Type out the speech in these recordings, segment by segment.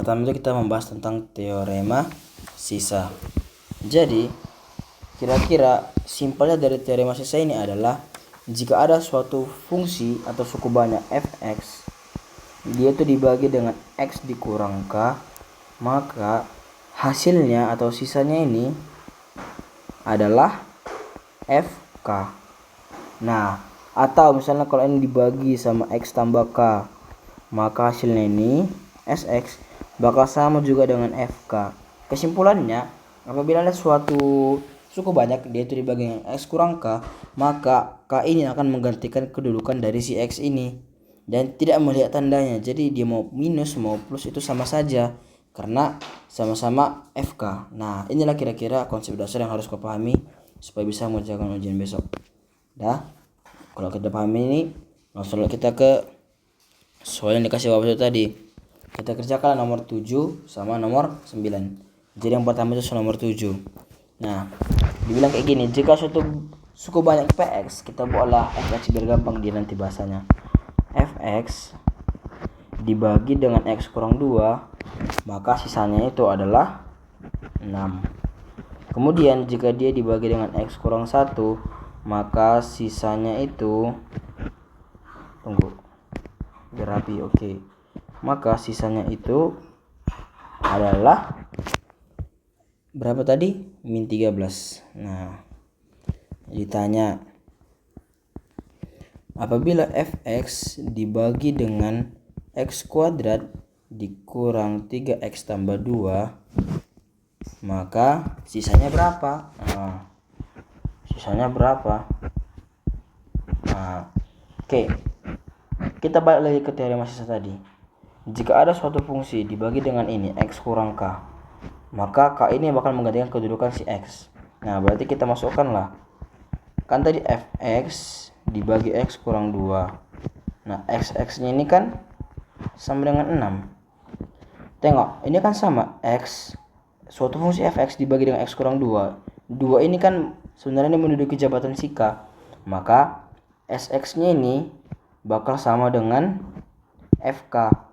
Pertama itu kita membahas tentang teorema sisa. Jadi kira-kira simpelnya dari teorema sisa ini adalah jika ada suatu fungsi atau suku banyak fx, dia itu dibagi dengan x dikurang k, maka hasilnya atau sisanya ini adalah fk. Nah, atau misalnya kalau ini dibagi sama x tambah k, maka hasilnya ini sx bakal sama juga dengan fk. Kesimpulannya, apabila ada suatu suku banyak dia itu dibagi dengan x kurang k, maka k ini akan menggantikan kedudukan dari si x ini dan tidak melihat tandanya. Jadi dia mau minus mau plus itu sama saja karena sama-sama fk. Nah, inilah kira-kira konsep dasar yang harus kau pahami supaya bisa mengerjakan ujian besok. Dah, kalau kita pahami ini, langsung kita ke soal yang dikasih bawah itu tadi. Kita kerjakan nomor 7 sama nomor 9. Jadi yang pertama itu nomor 7. Nah, dibilang kayak gini, jika suatu suku banyak px, kita buatlah fx biar gampang dia nanti bahasanya. Fx dibagi dengan x kurang 2, maka sisanya itu adalah 6. Kemudian jika dia dibagi dengan x kurang 1, maka sisanya itu biar rapi, oke. Maka sisanya itu adalah berapa tadi? Min 13. Nah, ditanya apabila fx dibagi dengan x kuadrat dikurang 3x tambah 2, maka sisanya berapa? Sisanya berapa? Oke. Kita balik lagi ke teorema sisa tadi. Jika ada suatu fungsi dibagi dengan ini x kurang k, maka k ini bakal menggantikan kedudukan si x. Nah, berarti kita masukkanlah, kan tadi fx dibagi x kurang 2. Nah, x nya ini kan sama dengan 6. Tengok, ini kan sama x, suatu fungsi fx dibagi dengan x kurang 2. 2 ini kan sebenarnya menduduki jabatan si k, maka sx nya ini bakal sama dengan fk.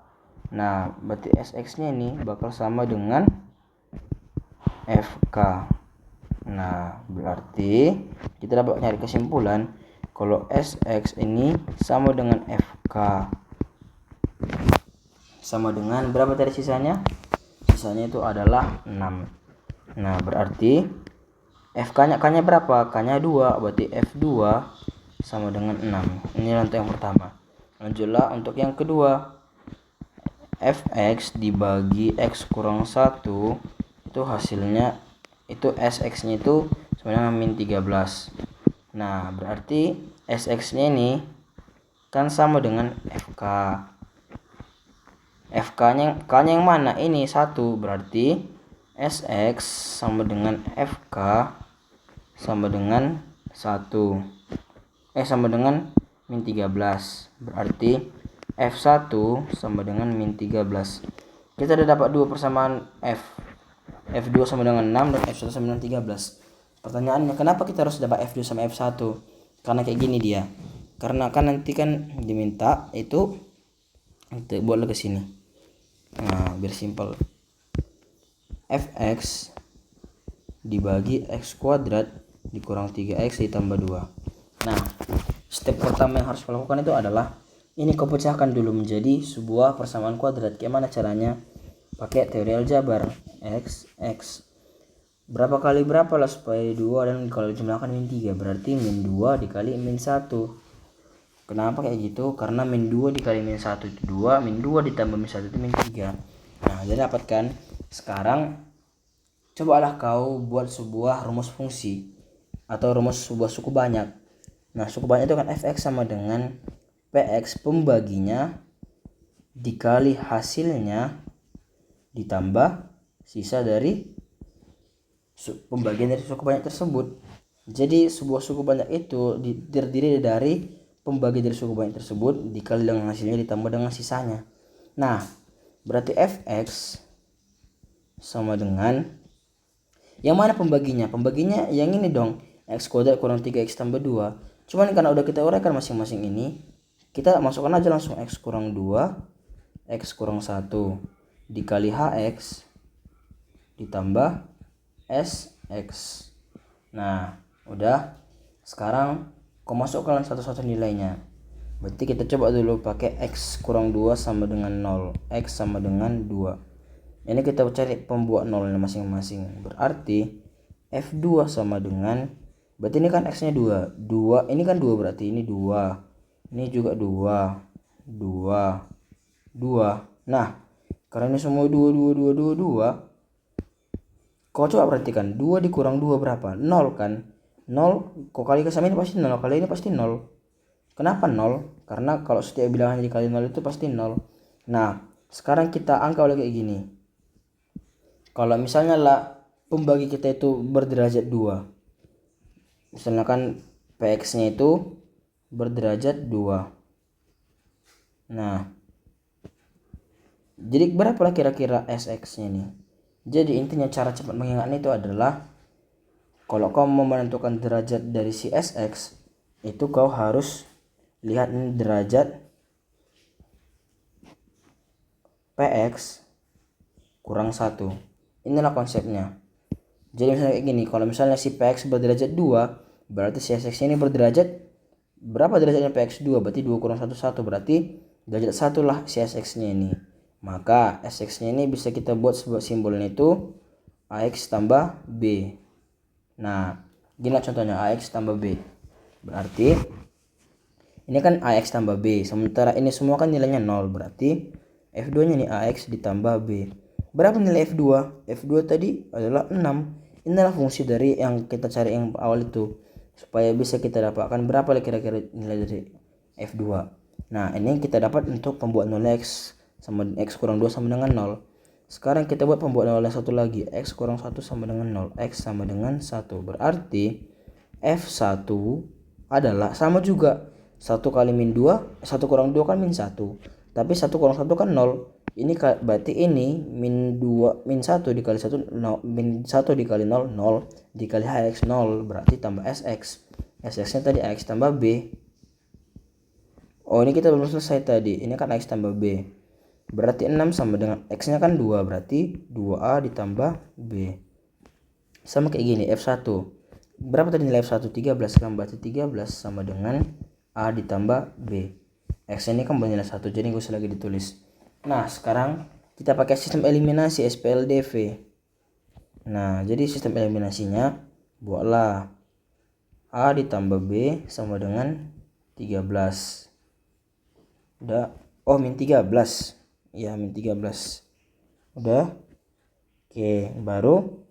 Nah, berarti sx nya ini bakal sama dengan fk. Nah, berarti kita dapat nyari kesimpulan kalau sx ini sama dengan fk. Sama dengan berapa tadi sisanya? Sisanya itu adalah 6. Nah, berarti fk-nya k-nya berapa? K-nya 2, berarti f2 sama dengan 6. Ini untuk yang pertama. Lanjutlah untuk yang kedua. Fx dibagi x kurang 1 itu hasilnya itu sx nya itu sebenarnya min 13. Nah, berarti sx nya ini kan sama dengan fk. Fk nya k nya yang mana? Ini 1, berarti sx sama dengan fk sama dengan 1 sama dengan min 13. Berarti F1 sama dengan min 13. Kita udah dapat dua persamaan F2 sama dengan 6 dan F1 sama dengan 13. Pertanyaannya, kenapa kita harus dapat F2 sama F1? Karena kayak gini dia. Karena kan nanti kan diminta itu buatlah ke sini. Nah, biar simpel. Fx dibagi x kuadrat dikurang 3x ditambah 2. Nah, step pertama yang harus dilakukan itu adalah ini kau pecahkan dulu menjadi sebuah persamaan kuadrat. Gimana caranya? Pakai teori aljabar. X berapa kali berapa lah supaya 2 dan kalau dijumlahkan min 3 berarti min 2 dikali min 1. Kenapa kayak gitu? Karena min 2 dikali min 1 itu 2, min 2 ditambah min 1 itu min 3. Nah, jadi dapatkan. Sekarang cobalah kau buat sebuah rumus fungsi atau rumus sebuah suku banyak. Nah, suku banyak itu kan fx sama dengan px pembaginya dikali hasilnya ditambah sisa dari pembagian dari suku banyak tersebut. Jadi sebuah suku banyak itu terdiri dari pembagi dari suku banyak tersebut dikali dengan hasilnya ditambah dengan sisanya. Nah, berarti fx sama dengan yang mana pembaginya? Pembaginya yang ini dong, x kuadrat kurang 3x tambah 2. Cuman karena udah kita uraikan masing-masing ini, kita masukkan aja langsung x kurang 2, x kurang 1 dikali hx ditambah sx. Nah, udah. Sekarang kau masukkan satu-satu nilainya. Berarti kita coba dulu pakai x kurang 2 sama dengan 0. X sama dengan 2. Ini kita cari pembuat nolnya masing-masing. Berarti F2 sama dengan, berarti ini kan x nya 2. 2 ini kan 2, berarti ini 2. Ini juga 2. 2. 2. Nah, karena ini semua 2, 2, 2, 2, 2. Kau coba perhatikan, 2 dikurang 2 berapa? 0 kan? 0, kau kali ke sama ini pasti 0, kali ini pasti 0. Kenapa 0? Karena kalau setiap bilangan dikali 0 itu pasti 0. Nah, sekarang kita angka oleh kayak gini. Kalau misalnya lah pembagi kita itu berderajat 2. Misalnya kan px-nya itu berderajat 2. Nah, jadi berapa lah kira-kira sx-nya nih? Jadi intinya cara cepat mengingatnya itu adalah kalau kau mau menentukan derajat dari si sx, itu kau harus lihat ini derajat px kurang 1. Inilah konsepnya. Jadi misalnya kayak gini, kalau misalnya si px berderajat 2, berarti si sx ini berderajat berapa derajatnya px 2? Berarti 2 kurang 1, 1. Berarti derajat 1 lah si sx-nya ini. Maka sx-nya ini bisa kita buat sebuah simbolnya itu ax tambah b. Nah, gini contohnya ax tambah b. Berarti ini kan ax tambah b. Sementara ini semua kan nilainya 0. Berarti f2-nya nih ax ditambah b. Berapa nilai f2? F2 tadi adalah 6. Inilah fungsi dari yang kita cari yang awal itu. Supaya bisa kita dapatkan berapa kira-kira nilai dari f2. Nah, ini kita dapat untuk pembuat 0x sama x kurang 2 sama dengan 0. Sekarang kita buat pembuat 0 yang satu lagi. X kurang 1 sama dengan 0. X sama dengan 1. Berarti F1 adalah sama juga. 1 kali min 2. 1 kurang 2 kan min 1. Tapi 1 kurang 1 kan 0. Ini berarti ini min 2 min 1 dikali 1 0, min 1 dikali 0 0 dikali hx 0, berarti tambah sx. Sx-nya tadi ax tambah b. Oh, ini kita belum selesai tadi. Ini kan ax tambah b. Berarti 6 sama dengan x-nya kan 2, berarti 2a ditambah b. Sama kayak gini, F1. Berapa tadi nilai F1? 13 kan, berarti 13 sama dengan a ditambah b. X ini kan bernilai 1, jadi gak usah lagi ditulis. Nah, sekarang kita pakai sistem eliminasi SPLDV. Nah, jadi sistem eliminasinya buatlah a ditambah b sama dengan 13. Udah, oh min 13. Ya, min 13. Udah. Oke, baru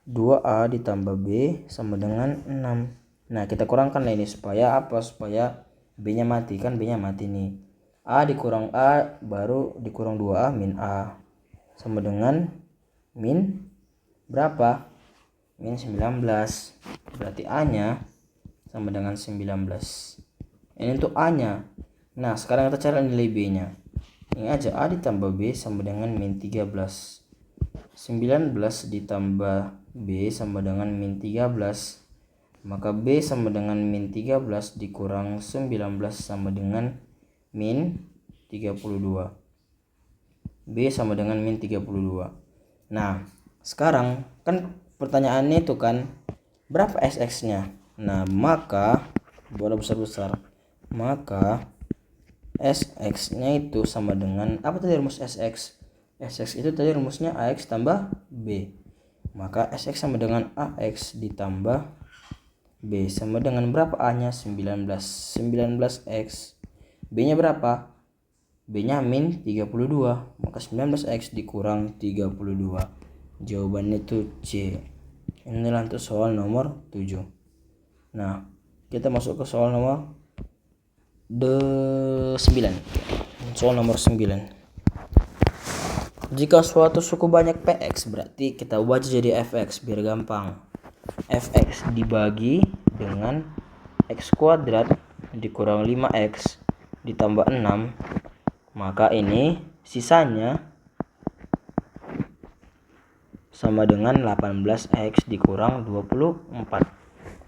2a ditambah b sama dengan 6. Nah, kita kurangkan lah ini supaya apa? Supaya b-nya mati, kan b-nya mati nih. A dikurang A baru dikurang 2A min A sama dengan min berapa? Min 19. Berarti A-nya sama dengan 19. Ini untuk A-nya. Nah, sekarang kita cari nilai B-nya. Ini aja, A ditambah B sama dengan min 13. 19 ditambah B sama dengan min 13. Maka B sama dengan min 13 dikurang 19 sama dengan min 32. B sama dengan min 32. Nah, sekarang kan pertanyaannya itu kan berapa sx-nya? Nah, maka bola besar-besar. Maka sx-nya itu sama dengan apa tadi rumus sx? Sx itu tadi rumusnya ax tambah b. Maka sx sama dengan ax ditambah b sama dengan berapa? A-nya 19. 19x. B-nya berapa? B-nya min 32. Maka 19x dikurang 32. Jawabannya itu C. Inilah untuk soal nomor 7. Nah, kita masuk ke soal nomor 9. Soal nomor 9. Jika suatu suku banyak px, berarti kita ubah jadi fx biar gampang. Fx dibagi dengan x kuadrat dikurang 5x ditambah 6, maka ini sisanya sama dengan 18x dikurang 24.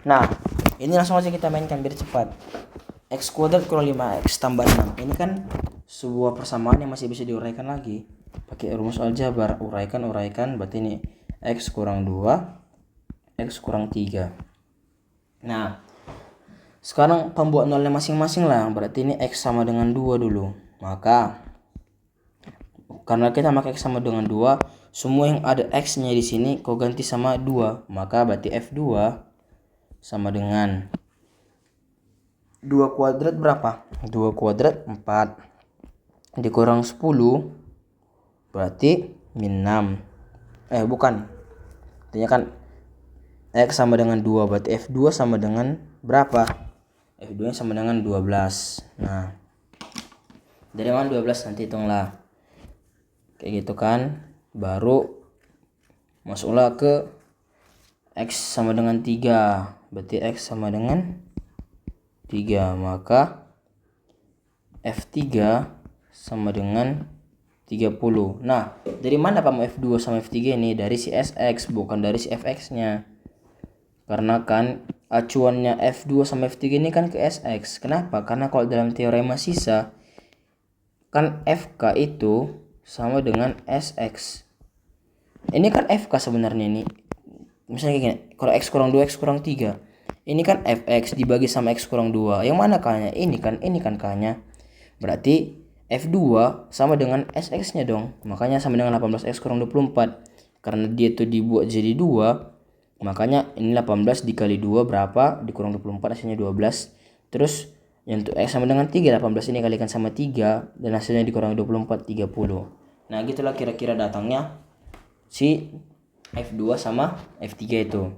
Nah, ini langsung aja kita mainkan biar cepat. X kuadrat kurang 5x tambah 6. Ini kan sebuah persamaan yang masih bisa diuraikan lagi. pakai rumus aljabar, uraikan, berarti ini X kurang 2, X kurang 3. Nah, sekarang pembuat nolnya masing-masing lah, berarti ini X sama dengan 2 dulu. Maka karena kita pakai X sama dengan 2, semua yang ada X-nya di sini kau ganti sama 2. Maka berarti F2 sama dengan 2 kuadrat berapa? 2 kuadrat 4 dikurang 10 berarti min 6. Bukan. Artinya kan X sama dengan 2, berarti F2 sama dengan berapa? F2 sama dengan 12. Nah, dari mana 12 nanti hitunglah. Kayak gitu kan. Baru masuklah ke X sama dengan 3. Berarti X sama dengan 3. Maka F3 sama dengan 30. Nah, dari mana kamu F2 sama F3 ini? Dari si SX, bukan dari si FX-nya. Karena kan acuannya F2 sama F3 ini kan ke SX. Kenapa? Karena kalau dalam teorema sisa kan FK itu sama dengan SX. Ini kan FK sebenarnya ini. Misalnya kayak gini, kalau X kurang 2, X kurang 3. Ini kan Fx dibagi sama X kurang 2. Yang mana K-nya? Ini kan K-nya. Berarti F2 sama dengan SX-nya dong. Makanya sama dengan 18X kurang 24. Karena dia tuh dibuat jadi 2. Makanya ini 18 dikali 2 berapa? Dikurang 24 hasilnya 12. Terus yang untuk X sama dengan 3, 18 ini kalikan sama 3. Dan hasilnya dikurang 24, 30. Nah, gitulah kira-kira datangnya si F2 sama F3 itu.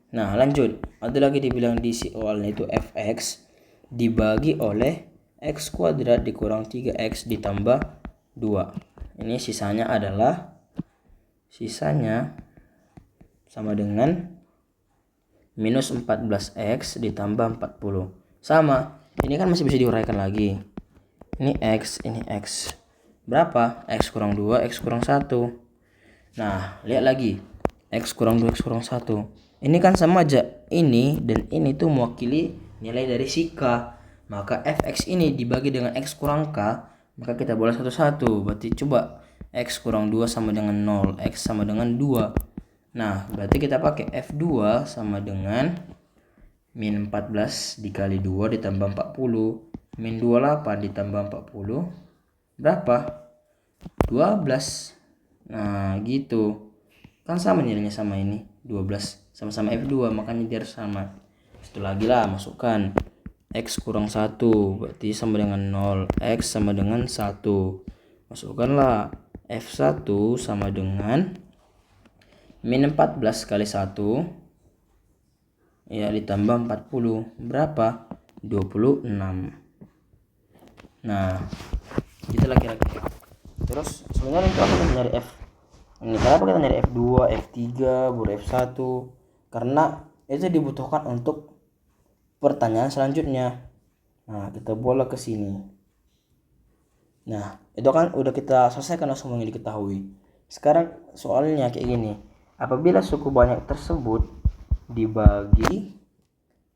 Nah, lanjut. Ada lagi dibilang di si awalnya itu Fx dibagi oleh X kuadrat dikurang 3X ditambah 2. Ini sisanya sama dengan minus 14X ditambah 40. Sama. Ini kan masih bisa diuraikan lagi. Ini X, ini X. Berapa? X kurang 2, X kurang 1. Nah, lihat lagi. X kurang 2, X kurang 1. Ini kan sama aja. Ini dan ini tuh mewakili nilai dari si K. Maka Fx ini dibagi dengan X kurang K. Maka kita boleh satu-satu. Berarti coba X kurang 2 sama dengan 0. X sama dengan 2. Nah, berarti kita pakai F2 sama dengan min 14 dikali 2 ditambah 40. Min 28 ditambah 40. Berapa? 12. Nah, gitu. Kan sama nilainya sama ini. 12. Sama-sama F2. Makanya dia harus sama. Itu lagi lah. Masukkan. X kurang 1. Berarti sama dengan 0. X sama dengan 1. Masukkanlah. F1 sama dengan min 14 kali 1. Ya, ditambah 40. Berapa? 26. Nah, gitulah kira-kira. Terus sebenarnya itu apa kita nyari F? Ini kenapa kita nyari F2, F3, baru F1? Karena itu dibutuhkan untuk pertanyaan selanjutnya. Nah, kita bola ke sini. Nah, itu kan udah kita selesaikan semuanya diketahui. Sekarang soalnya kayak gini. Apabila suku banyak tersebut dibagi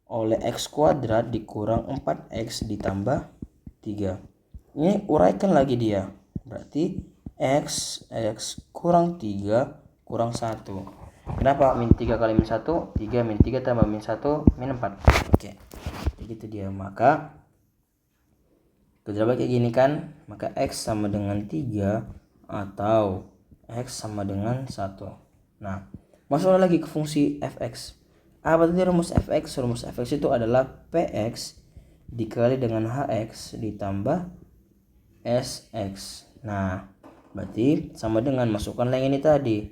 oleh X kuadrat dikurang 4X ditambah 3. Ini uraikan lagi dia. Berarti X kurang 3 kurang 1. Kenapa min 3 kali min 1? 3 min 3 tambah min 1 min 4. Oke. Begitu dia. Maka kita coba kayak gini kan. Maka X sama dengan 3 atau X sama dengan 1. Nah, masuklah lagi ke fungsi Fx. Apa tadi rumus Fx? Rumus Fx itu adalah Px dikali dengan Hx ditambah Sx. Nah, berarti sama dengan masukkan yang ini tadi.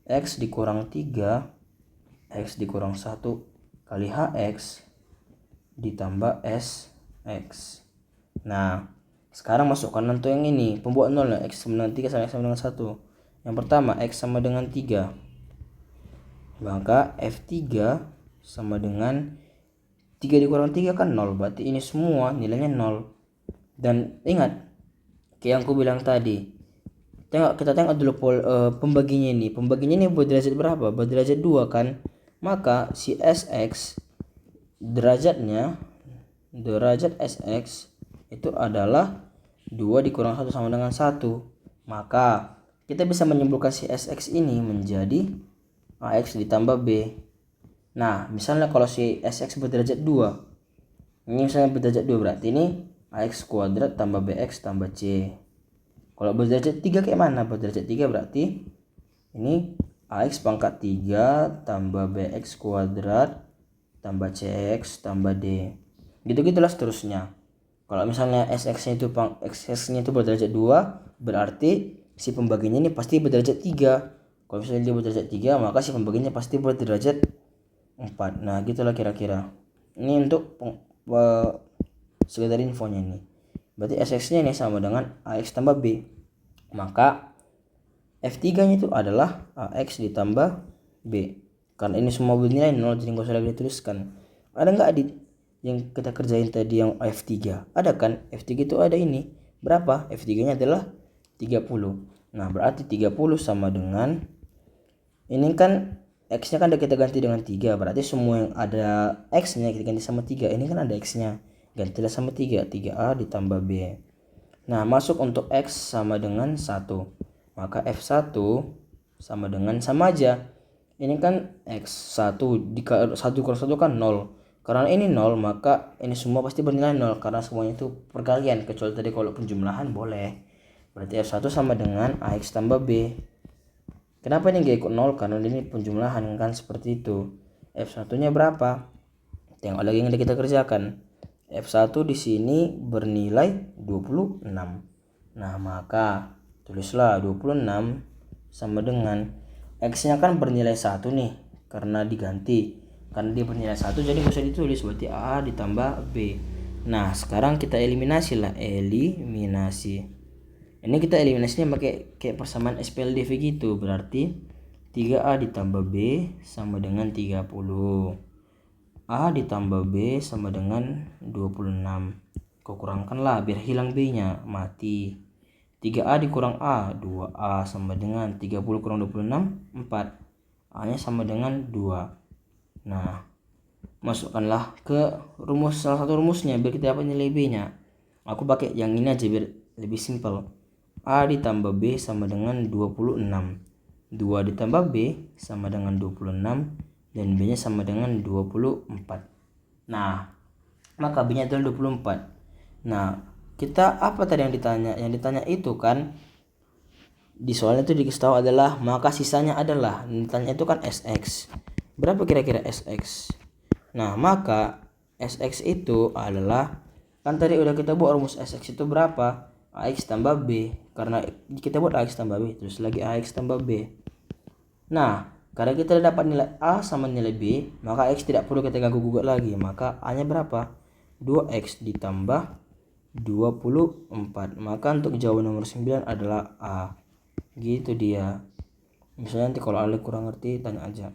X dikurang 3 X dikurang 1 kali Hx ditambah Sx. Nah, sekarang masukkan untuk yang ini. Pembuat 0 X sama dengan 3 sama X sama dengan 1. Yang pertama X sama dengan 3. Maka F3 sama dengan 3 dikurang 3 kan 0. Berarti ini semua nilainya 0. Dan ingat kayak yang aku bilang tadi. Kita tengok dulu pembaginya ini. Pembaginya ini berderajat berapa? Berderajat 2 kan. Maka si Sx derajat Sx itu adalah 2 dikurang 1 sama dengan 1. Maka kita bisa menyimpulkan si SX ini menjadi AX ditambah B. Nah, misalnya kalau si SX berderajat 2, ini misalnya berderajat 2 berarti ini AX kuadrat tambah BX tambah C. Kalau berderajat 3 kayak mana? Berderajat 3 berarti ini AX pangkat 3 tambah BX kuadrat tambah CX tambah D. Gitu-gitulah seterusnya. Kalau misalnya SX-nya itu berderajat 2, berarti si pembaginya ini pasti berderajat 3. Kalau misalnya dia berderajat 3, maka si pembaginya pasti berderajat 4. Nah, gitulah kira-kira. Ini untuk sekedar infonya ini. Berarti SX-nya ini sama dengan AX tambah B. Maka F3-nya itu adalah AX ditambah B. Karena ini semua bernilai 0, jadi nggak usah lagi dituliskan. Ada nggak Adit yang kita kerjain tadi yang F3? Ada kan? F3 itu ada ini. Berapa? F3-nya adalah 30. Nah, berarti 30 sama dengan, ini kan X-nya kan udah kita ganti dengan 3. Berarti semua yang ada X-nya kita ganti sama 3. Ini kan ada X-nya. Gantilah sama 3. 3A ditambah B. Nah, masuk untuk X sama dengan 1. Maka F1 sama dengan, sama aja. Ini kan X1 1 kurang 1 kan 0. Karena ini 0, maka ini semua pasti bernilai 0 karena semuanya itu perkalian, kecuali tadi kalau penjumlahan boleh. Berarti F1 sama dengan AX tambah B. Kenapa ini gak ikut 0? Karena ini penjumlahan kan, seperti itu. F1-nya berapa? Tengok lagi yang kita kerjakan. F1 di sini bernilai 26. Nah, maka tulislah 26 sama dengan X-nya kan bernilai 1 nih, karena diganti. Karena dia bernilai 1 jadi gak usah ditulis, berarti A ditambah B. Nah, sekarang kita eliminasi lah, eliminasi. Ini kita eliminasinya pakai kayak persamaan SPLDV gitu, berarti 3A ditambah B sama dengan 30. A ditambah B sama dengan 26. Kau kurangkan lah biar hilang B nya, mati. 3A dikurang A, 2A sama dengan 30 kurang 26, 4. A nya sama dengan 2. Nah, masukkanlah ke rumus, salah satu rumusnya biar kita dapat nilai B nya. Aku pakai yang ini aja biar lebih simpel. A ditambah B sama dengan 26. 2 ditambah B sama dengan 26. Dan B nya sama dengan 24. Nah, maka B nya adalah 24. Nah, kita apa tadi yang ditanya? Yang ditanya itu kan di soalnya itu dikasih tahu adalah maka sisanya adalah, ditanya itu kan SX. Berapa kira-kira SX? Nah, maka SX itu adalah, kan tadi udah kita buat rumus SX itu berapa? AX tambah B. Karena kita buat AX tambah B, terus lagi AX tambah B. Nah, karena kita dapat nilai A sama nilai B, maka X tidak perlu kita ganggu gugat lagi. Maka A nya berapa? 2X ditambah 24. Maka untuk jawaban nomor 9 adalah A. Gitu dia. Misalnya nanti kalau Ale kurang ngerti tanya aja.